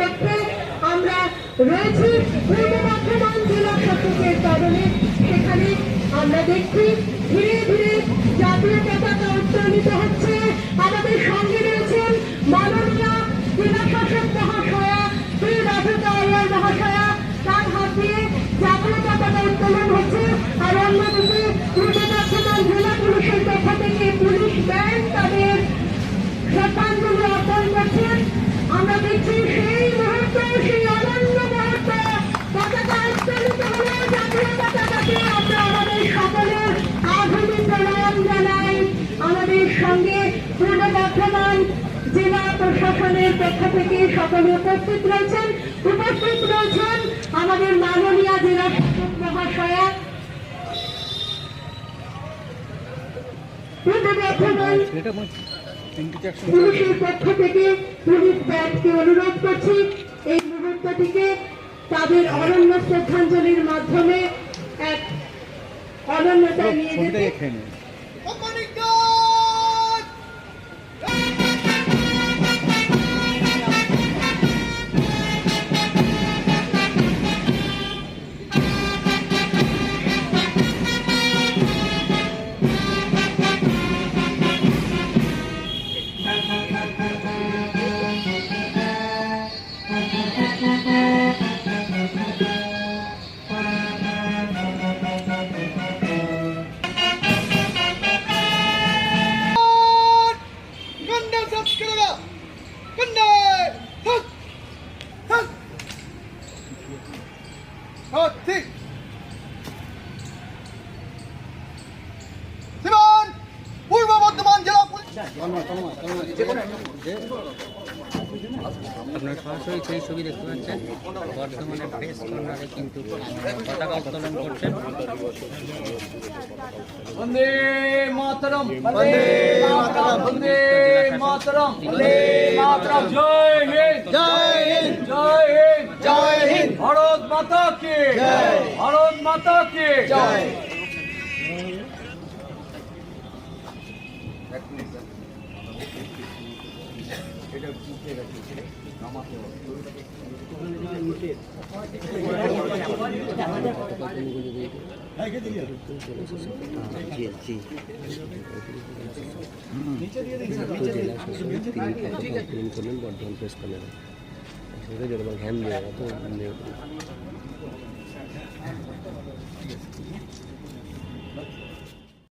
উপলক্ষে আমরা রয়েছি পূর্ব বর্ধমান জেলা শাসকের তরণে। সেখানে আমরা দেখছি ধীরে ধীরে জাতীয় পতাকা উত্তোলিত হচ্ছে। আমাদের সঙ্গে রয়েছেন মাননীয় জেলা শাসক মহাশয়া শ্রী রাধিকা আইয়ার মহাশয়া, তার হাত দিয়ে জাতীয় পতাকা উত্তোলন হচ্ছে। আর অন্যদিকে পূর্ব বর্ধমান জেলা পুলিশের পক্ষ থেকে পুলিশ ব্যান্ড তাদের শ্রদ্ধাঞ্জলি অর্পণ করছেন। আমরা দেখছি সেই মুহূর্ত, সেই অনন্য মুহূর্ত, পতাকা উত্তোলিত হলো। জাতীয় পতাকাকে আমরা আমাদের সকলের আধুনিক প্রণাম জানাই। আমাদের সঙ্গে পূর্ব বর্ধমান জেলা প্রশাসনের পক্ষ থেকে সকলে উপস্থিত রয়েছেন আমাদের মাননীয় জেলা শাসক মহাশয়া। পূর্ব বর্ধমান পুলিশের পক্ষ থেকে পুলিশ ব্যান্ডকে অনুরোধ করছি এই মুহূর্তটিকে তাদের অনন্য শ্রদ্ধাঞ্জলির মাধ্যমে এক অনন্যতায় নিয়ে যেতে। পূর্ব বর্ধমান জেলা আপনার সরাসরি সেই ছবি দেখতে পাচ্ছেন বর্ধমানের প্রেস কর্নারে কিন্তু পতাকা উত্তোলন করছেন। বন্দে মাতরম, বন্দে মাতরম, বন্দে মাতরম, বন্দে মাতরম। জয় হিন্দ, জয় হিন্দ, জয় হিন্দ, জয় হিন্দ। ভারত মাতা কি জয়, ভারত মাতা কি জয়। বর্ধমান প্রেস কর্নারে ঘ্যান দিয়ে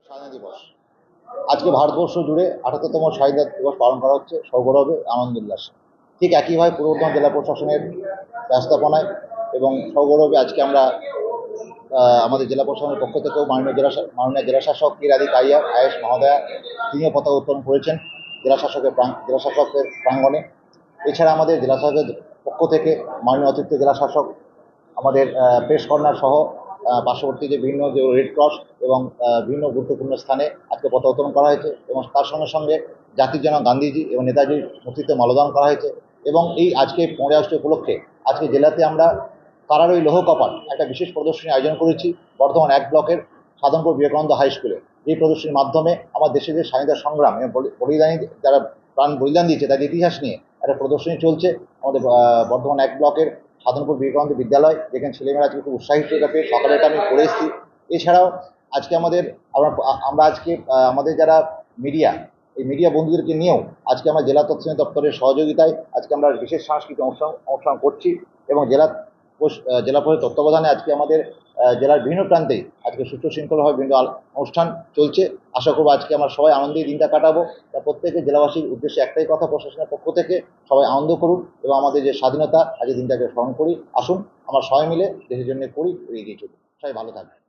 স্বাধীনতা দিবস আজকে ভারতবর্ষ জুড়ে ৭৮তম স্বাধীনতা দিবস পালন করা হচ্ছে সগৌরবে, আনন্দ উল্লাসে। ঠিক একইভাবে পূর্ব বর্ধমান জেলা প্রশাসনের ব্যবস্থাপনায় এবং সগৌরবে আজকে আমরা আমাদের জেলা প্রশাসনের পক্ষ থেকেও মাননীয় জেলা শাসক শ্রী রাধিকা আইয়ার মহোদয়া তিনিও পতাকা উত্তোলন করেছেন জেলা শাসকের প্রাঙ্গণে। এছাড়া আমাদের জেলা শাসকের পক্ষ থেকে মাননীয় অতিরিক্ত জেলা শাসক আমাদের প্রেস কর্নার সহ পার্শ্ববর্তী যে বিভিন্ন যে রেড ক্রস এবং বিভিন্ন গুরুত্বপূর্ণ স্থানে আজকে পতাকা উত্তোলন করা হয়েছে এবং তার সঙ্গে সঙ্গে জাতির জনক গান্ধীজি এবং নেতাজির মূর্তিতে মাল্যদান করা হয়েছে। এবং এই আজকে 15 আগস্ট উপলক্ষে আজকে জেলাতে আমরা কারারই লৌহ কপাট একটা বিশেষ প্রদর্শনী আয়োজন করেছি বর্ধমান 1 ব্লকের সাধনপুর বিবেকানন্দ হাই স্কুলে। এই প্রদর্শনীর মাধ্যমে আমার দেশের যে স্বাধীনতা সংগ্রাম এবং বলিদানী যারা প্রাণ বলিদান দিয়েছে তাদের ইতিহাস নিয়ে একটা প্রদর্শনী চলছে আমাদের বর্ধমান 1 ব্লকের সাধনপুর বিবেকানন্দ বিদ্যালয়, যেখানে ছেলেমেয়েরা আজকে খুব উৎসাহিত এটা পেয়ে সকালে এটা আমি করে এসেছি। এছাড়াও আজকে আমরা আজকে আমাদের যারা মিডিয়া, এই মিডিয়া বন্ধুদেরকে নিয়েও আজকে আমরা জেলা তথ্য দপ্তরের সহযোগিতায় আজকে আমরা বিশেষ সাংস্কৃতিক অনুষ্ঠান করছি এবং জেলা পরিষদের তত্ত্বাবধানে আজকে আমাদের জেলার বিভিন্ন প্রান্তেই আজকে সুষ্ঠু শৃঙ্খলভাবে বিভিন্ন অনুষ্ঠান চলছে। আশা করবো আজকে আমরা সবাই আনন্দেই দিনটা কাটাবো। তা প্রত্যেকে জেলাবাসীর উদ্দেশ্যে একটাই কথা, প্রশাসনের পক্ষ থেকে সবাই আনন্দ করুন এবং আমাদের যে স্বাধীনতা আজকে দিনটাকে স্মরণ করি। আসুন আমরা সবাই মিলে দেশের জন্য করি, এগিয়ে চলুন। সবাই ভালো থাকবে।